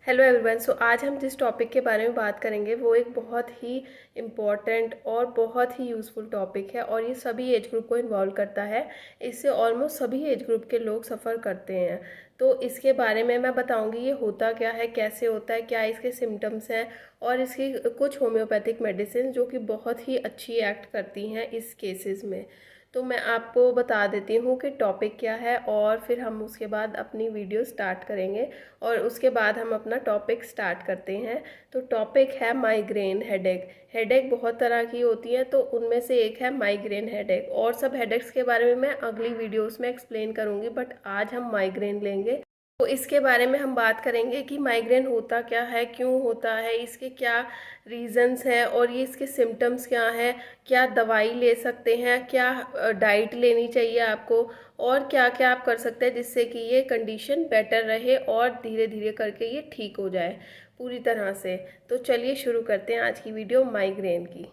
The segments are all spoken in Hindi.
Hello everyone. आज हम जिस टॉपिक के बारे में बात करेंगे वो एक बहुत ही इम्पॉर्टेंट और बहुत ही यूज़फुल टॉपिक है और ये सभी एज ग्रुप को इन्वॉल्व करता है। इससे ऑलमोस्ट सभी एज ग्रुप के लोग सफ़र करते हैं। तो इसके बारे में मैं बताऊंगी ये होता क्या है, कैसे होता है, क्या इसके सिम्टम्स हैं और इसकी कुछ होम्योपैथिक मेडिसिन जो कि बहुत ही अच्छी एक्ट करती हैं इस केसेस में। तो मैं आपको बता देती हूँ कि टॉपिक क्या है और फिर हम उसके बाद अपनी वीडियो स्टार्ट करेंगे और उसके बाद हम अपना टॉपिक स्टार्ट करते हैं। तो टॉपिक है माइग्रेन हेडेक। हेडेक बहुत तरह की होती है, तो उनमें से एक है माइग्रेन हेडेक। और सब हेडेक्स के बारे में मैं अगली वीडियोस में एक्सप्लेन करूँगी, बट आज हम माइग्रेन लेंगे। तो इसके बारे में हम बात करेंगे कि माइग्रेन होता क्या है, क्यों होता है, इसके क्या रीजंस हैं और ये इसके सिम्टम्स क्या हैं, क्या दवाई ले सकते हैं, क्या डाइट लेनी चाहिए आपको और क्या क्या आप कर सकते हैं जिससे कि ये कंडीशन बेटर रहे और धीरे धीरे करके ये ठीक हो जाए पूरी तरह से। तो चलिए शुरू करते हैं आज की वीडियो माइग्रेन की।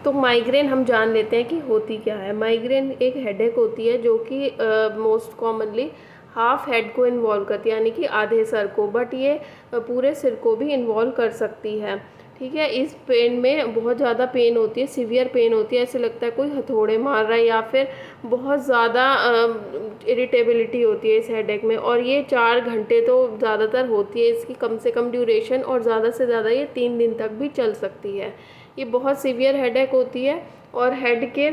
तो माइग्रेन हम जान लेते हैं कि होती क्या है। माइग्रेन एक हेडेक होती है जो कि मोस्ट कॉमनली हाफ हेड को इन्वॉल्व करती है, यानी कि आधे सर को, बट ये पूरे सिर को भी इन्वॉल्व कर सकती है। ठीक है, इस पेन में बहुत ज़्यादा पेन होती है, सीवियर पेन होती है, ऐसे लगता है कोई हथौड़े मार रहा है या फिर बहुत ज़्यादा इरिटेबिलिटी होती है इस हेडेक में। और ये 4 घंटे तो ज़्यादातर होती है इसकी कम से कम ड्यूरेशन, और ज़्यादा से ज़्यादा ये 3 दिन तक भी चल सकती है। ये बहुत सीवियर हेडेक होती है और हेड के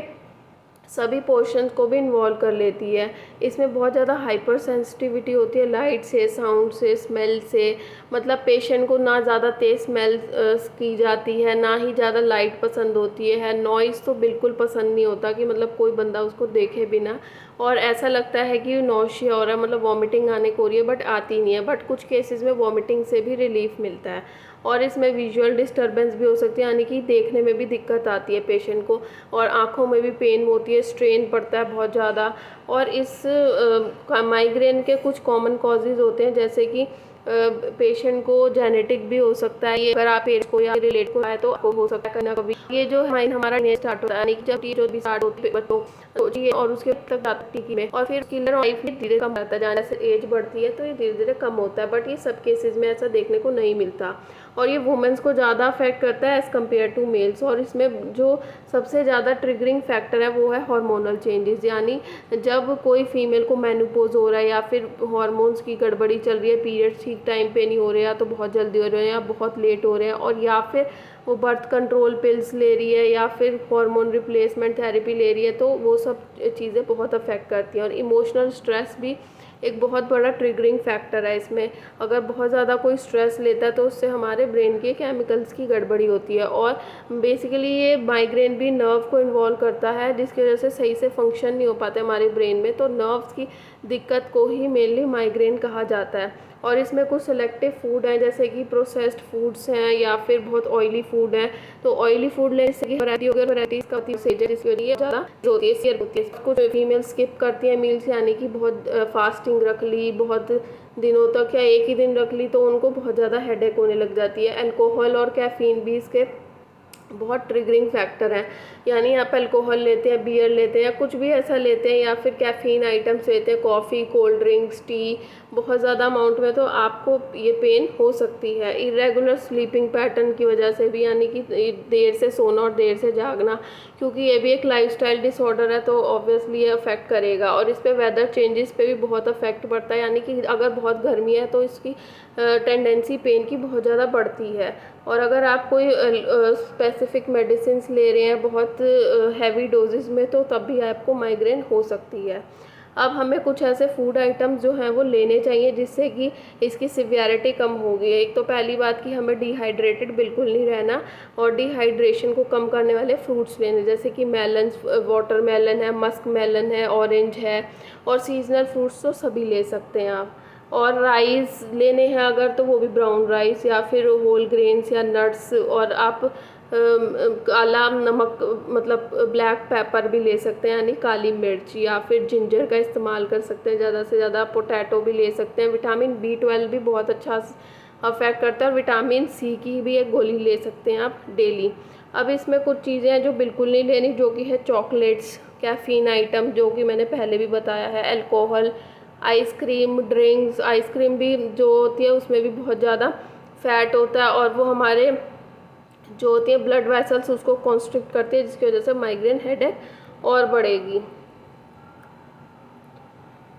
सभी पोर्शंस को भी इन्वॉल्व कर लेती है। इसमें बहुत ज़्यादा हाइपर सेंसिटिविटी होती है लाइट से, साउंड से, स्मेल से। मतलब पेशेंट को ना ज़्यादा तेज़ स्मेल की जाती है, ना ही ज़्यादा लाइट पसंद होती है। नॉइज़ तो बिल्कुल पसंद नहीं होता कि मतलब कोई बंदा उसको देखे बिना, और ऐसा लगता है कि नौशिया हो रहा है, मतलब वॉमिटिंग आने को हो रही है, बट आती नहीं है। बट कुछ केसेस में वॉमिटिंग से भी रिलीफ मिलता है। और इसमें विजुअल डिस्टर्बेंस भी हो सकती है, यानी कि देखने में भी दिक्कत आती है पेशेंट को, और आँखों में भी पेन होती है, स्ट्रेन पड़ता है बहुत ज़्यादा। और इस माइग्रेन के कुछ कॉमन कॉजेज़ होते हैं, जैसे कि पेशेंट को जेनेटिक भी हो सकता है। ये अगर आप एज को या रिलेट को आए तो आपको हो सकता है कभी ना कभी। ये जो माइंड हमारा नहीं स्टार्ट होता है, यानी कि जब ये जो भी स्टार्ट होती है बच्चों तो ये, और उसके तक जाता है टीकी में, और फिर किलर लाइफ में धीरे कम होता है। जैसे एज बढ़ती है तो ये धीरे धीरे कम होता है, बट ये सब केसेस में ऐसा देखने को नहीं मिलता। और ये वुमेन्स को ज़्यादा अफेक्ट करता है एज़ कम्पेयर टू मेल्स। और इसमें जो सबसे ज़्यादा ट्रिगरिंग फैक्टर है वो है हार्मोनल चेंजेस, यानी जब कोई फीमेल को मेनोपॉज हो रहा है या फिर हार्मोन्स की गड़बड़ी चल रही है, पीरियड्स ठीक टाइम पे नहीं हो रहे, या तो बहुत जल्दी हो रहे हैं या बहुत लेट हो रहे हैं, और या फिर वो बर्थ कंट्रोल पिल्स ले रही है या फिर हार्मोन रिप्लेसमेंट थेरेपी ले रही है, तो वो सब चीज़ें बहुत अफेक्ट करती हैं। और इमोशनल स्ट्रेस भी एक बहुत बड़ा ट्रिगरिंग फैक्टर है इसमें। अगर बहुत ज़्यादा कोई स्ट्रेस लेता है तो उससे हमारे ब्रेन के केमिकल्स की गड़बड़ी होती है। और बेसिकली ये माइग्रेन भी नर्व को इन्वॉल्व करता है, जिसकी वजह से सही से फंक्शन नहीं हो पाता हमारे ब्रेन में। तो नर्व्स की दिक्कत को ही मेनली माइग्रेन कहा जाता है। और इसमें कुछ सेलेक्टिव फूड हैं, जैसे कि प्रोसेस्ड फूड्स हैं या फिर बहुत ऑयली फूड हैं। तो ऑयली फूड लेने से वैरायटीज का जिसकी वजह ज़्यादा होती है। कुछ फीमेल स्किप करती हैं मील्स, यानी कि बहुत फास्टिंग रख ली बहुत दिनों तक या एक ही दिन रख ली, तो उनको बहुत ज़्यादा हेडेक होने लग जाती है। अल्कोहल और कैफीन भी इसके बहुत ट्रिगरिंग फैक्टर हैं, यानी आप अल्कोहल लेते हैं, बियर लेते हैं या कुछ भी ऐसा लेते हैं, या फिर कैफ़ीन आइटम्स लेते हैं, कॉफ़ी, कोल्ड ड्रिंक्स, टी बहुत ज़्यादा अमाउंट में, तो आपको ये पेन हो सकती है। इरेगुलर स्लीपिंग पैटर्न की वजह से भी, यानी कि देर से सोना और देर से जागना, क्योंकि ये भी एक लाइफस्टाइल डिसऑर्डर है तो ऑब्वियसली ये अफेक्ट करेगा। और इस पर वेदर चेंजेस पे भी बहुत अफेक्ट पड़ता है, यानी कि अगर बहुत गर्मी है तो इसकी टेंडेंसी पेन की बहुत ज़्यादा बढ़ती है। और अगर आप कोई स्पेसिफिक मेडिसिन ले रहे हैं बहुत हैवी डोजेस में, तो तब भी आपको माइग्रेन हो सकती है। अब हमें कुछ ऐसे फूड आइटम्स जो हैं वो लेने चाहिए जिससे कि इसकी सिवियरिटी कम होगी। एक तो पहली बात कि हमें डिहाइड्रेटेड बिल्कुल नहीं रहना, और डिहाइड्रेशन को कम करने वाले फ्रूट्स लेने, जैसे कि मेलन्स, वाटर मेलन है, मस्क मेलन है, ऑरेंज है, और सीजनल फ्रूट्स तो सभी ले सकते हैं आप। और राइस लेने हैं अगर, तो वो भी ब्राउन राइस या फिर होल ग्रेन्स या नट्स। और आप काला नमक, मतलब ब्लैक पेपर भी ले सकते हैं, यानी काली मिर्च, या फिर जिंजर का इस्तेमाल कर सकते हैं ज़्यादा से ज़्यादा। पोटैटो भी ले सकते हैं। विटामिन B12 भी बहुत अच्छा अफेक्ट करता है, और विटामिन C की भी एक गोली ले सकते हैं आप डेली। अब इसमें कुछ चीज़ें हैं जो बिल्कुल नहीं लेनी, जो कि है चॉकलेट्स, कैफ़ीन आइटम जो कि मैंने पहले भी बताया है, अल्कोहल, आइसक्रीम, ड्रिंक्स, आइसक्रीम भी जो होती है उसमें भी बहुत ज़्यादा फ़ैट होता है और वो हमारे जो होती है ब्लड वेसल्स उसको कॉन्स्ट्रिक्ट करती है, जिसकी वजह से माइग्रेन हेडेक और बढ़ेगी।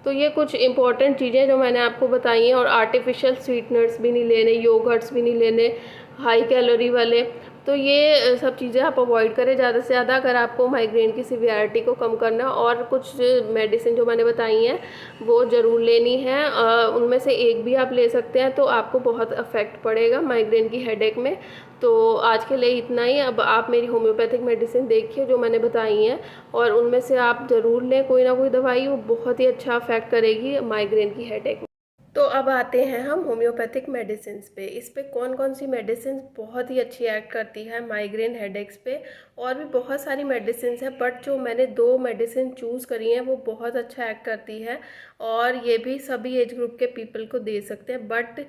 तो ये कुछ इंपॉर्टेंट चीज़ें जो मैंने आपको बताई हैं। और आर्टिफिशियल स्वीटनर्स भी नहीं लेने, योगर्ट्स भी नहीं लेने हाई कैलोरी वाले। तो ये सब चीज़ें आप अवॉइड करें ज़्यादा से ज़्यादा, अगर आपको माइग्रेन की सिवियरिटी को कम करना। और कुछ मेडिसिन जो मैंने बताई हैं वो ज़रूर लेनी है, उनमें से एक भी आप ले सकते हैं तो आपको बहुत अफेक्ट पड़ेगा माइग्रेन की हेडेक में। तो आज के लिए इतना ही। अब आप मेरी होम्योपैथिक मेडिसिन देखिए जो मैंने बताई हैं, और उनमें से आप ज़रूर लें कोई ना कोई दवाई, वो बहुत ही अच्छा अफेक्ट करेगी माइग्रेन की हेडेक में। तो अब आते हैं हम होम्योपैथिक मेडिसिन पे। इस पे कौन कौन सी मेडिसिन बहुत ही अच्छी एक्ट करती है माइग्रेन हेडेक्स पे। और भी बहुत सारी मेडिसिन है, बट जो मैंने 2 मेडिसिन चूज़ करी हैं वो बहुत अच्छा एक्ट करती है, और ये भी सभी एज ग्रुप के पीपल को दे सकते हैं। बट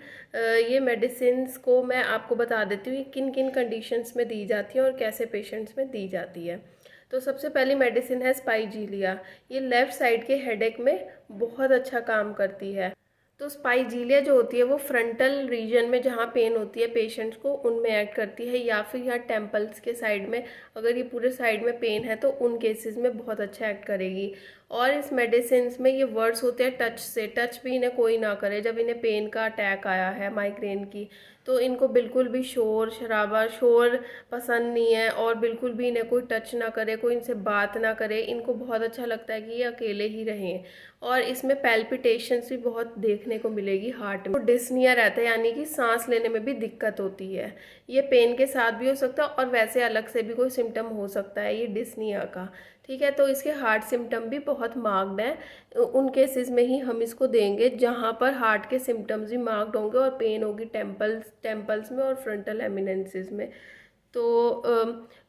ये मेडिसिन को मैं आपको बता देती हूँ किन किन कंडीशंस में दी जाती है और कैसे पेशेंट्स में दी जाती है। तो सबसे पहली मेडिसिन है स्पाइजीलिया। ये लेफ़्ट साइड के हेडेक में बहुत अच्छा काम करती है। तो स्पाइजीलिया जो होती है वो फ्रंटल रीजन में जहाँ पेन होती है पेशेंट्स को, उनमें एक्ट करती है, या फिर यहाँ टेम्पल्स के साइड में अगर ये पूरे साइड में पेन है तो उन केसेस में बहुत अच्छा एक्ट करेगी। और इस मेडिसिन में ये वर्ड्स होते हैं टच से। टच भी इन्हें कोई ना करे जब इन्हें पेन का अटैक आया है माइग्रेन की, तो इनको बिल्कुल भी शोर शराबा, शोर पसंद नहीं है, और बिल्कुल भी इन्हें कोई टच ना करे, कोई इनसे बात ना करे। इनको बहुत अच्छा लगता है कि ये अकेले ही रहें। और इसमें पैल्पिटेशंस भी बहुत देखने को मिलेगी हार्ट में। तो डिस्निया रहता है, यानी कि सांस लेने में भी दिक्कत होती है। ये पेन के साथ भी हो सकता है और वैसे अलग से भी कोई सिम्टम हो सकता है ये डिस्निया का। ठीक है, तो इसके हार्ट सिम्टम भी बहुत मार्क्ड हैं। उन केसेस में ही हम इसको देंगे जहाँ पर हार्ट के सिम्टम्स भी मार्क्ड होंगे और पेन होगी टेम्पल्स में और फ्रंटल एमिनेंसेस में। तो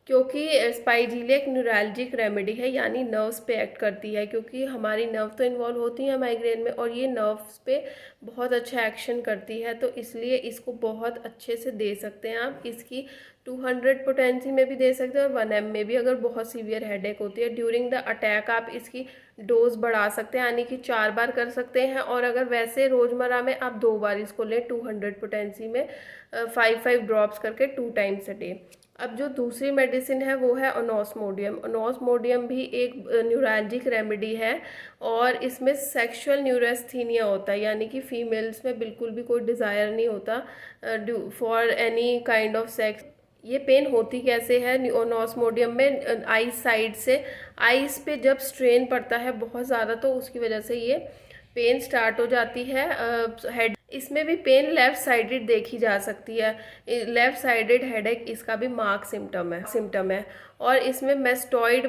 क्योंकि स्पाइजीलिया एक न्यूरैल्जिक रेमेडी है, यानी नर्व्स पे एक्ट करती है, क्योंकि हमारी नर्व तो इन्वॉल्व होती हैं माइग्रेन में, और ये नर्व्स पे बहुत अच्छा एक्शन करती है। तो इसलिए इसको बहुत अच्छे से दे सकते हैं आप। इसकी 200 पोटेंसी में भी दे सकते हैं और 1 mg में भी, अगर बहुत सीवियर हेडेक होती है ड्यूरिंग द अटैक आप इसकी डोज बढ़ा सकते हैं, यानी कि 4 बार कर सकते हैं। और अगर वैसे रोज़मर्रा में आप 2 बार इसको लें 200 पोटेंसी में 5 ड्रॉप्स करके 2 टाइम्स अ डे। अब जो दूसरी मेडिसिन है वो है ओनोस्मोडियम। ओनोस्मोडियम भी एक न्यूरैल्जिक रेमेडी है, और इसमें सेक्सुअल न्यूरेस्थीनिया होता है, यानी कि फीमेल्स में बिल्कुल भी कोई डिज़ायर नहीं होता for any kind of sex. ये पेन होती कैसे है ओनोस्मोडियम में? आइस साइड से, आइस पे जब स्ट्रेन पड़ता है बहुत ज़्यादा तो उसकी वजह से ये पेन स्टार्ट हो जाती है हेड। इसमें भी पेन लेफ्ट साइडेड देखी जा सकती है। लेफ्ट साइडेड हेडेक इसका भी मार्क सिम्टम है। और इसमें मेस्टॉइड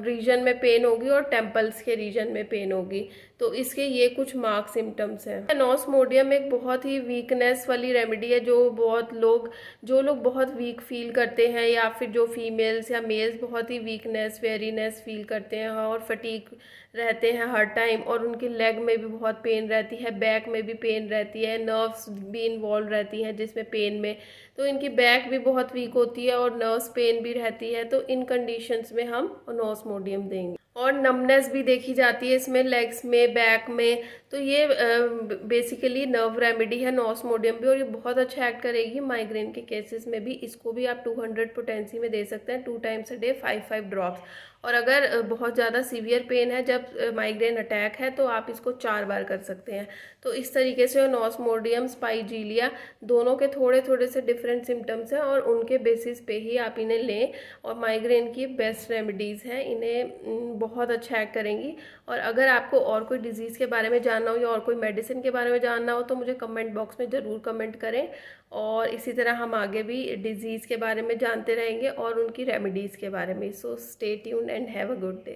रीजन में पेन होगी और टेम्पल्स के रीजन में पेन होगी। तो इसके ये कुछ मार्क सिम्टम्स हैं। ओनोस्मोडियम एक बहुत ही वीकनेस वाली रेमेडी है, जो लोग बहुत वीक फील करते हैं, या फिर जो फीमेल्स या मेल्स बहुत ही वीकनेस, वेरीनेस फील करते हैं और फटीग रहते हैं हर टाइम, और उनके लेग में भी बहुत पेन रहती है, बैक में भी पेन रहती है, नर्व्स भी इन्वॉल्व रहती हैं जिसमें पेन में, तो इनकी बैक भी बहुत वीक होती है और नर्व्स पेन भी रहती है। तो इन कंडीशंस में हम ओनोस्मोडियम देंगे। और नमनेस भी देखी जाती है इसमें लेग्स में, बैक में। तो ये बेसिकली नर्व रेमेडी है ओनोस्मोडियम भी, और ये बहुत अच्छा एक्ट करेगी माइग्रेन के केसेस में भी। इसको भी आप 200 पोटेंसी में दे सकते हैं 2 टाइम्स अ डे 5 ड्रॉप्स। और अगर बहुत ज़्यादा सीवियर पेन है जब माइग्रेन अटैक है तो आप इसको 4 बार कर सकते हैं। तो इस तरीके से ओनोस्मोडियम, स्पाइजीलिया दोनों के थोड़े थोड़े से डिफरेंट सिम्टम्स हैं, और उनके बेसिस पे ही आप इन्हें लें। और माइग्रेन की बेस्ट रेमेडीज़ हैं, इन्हें बहुत अच्छा एक्ट करेंगी। और अगर आपको और कोई डिजीज़ के बारे में जानना हो या और कोई मेडिसिन के बारे में जानना हो तो मुझे कमेंट बॉक्स में ज़रूर कमेंट करें। और इसी तरह हम आगे भी डिजीज़ के बारे में जानते रहेंगे और उनकी रेमेडीज़ के बारे में। So stay tuned and have a good day.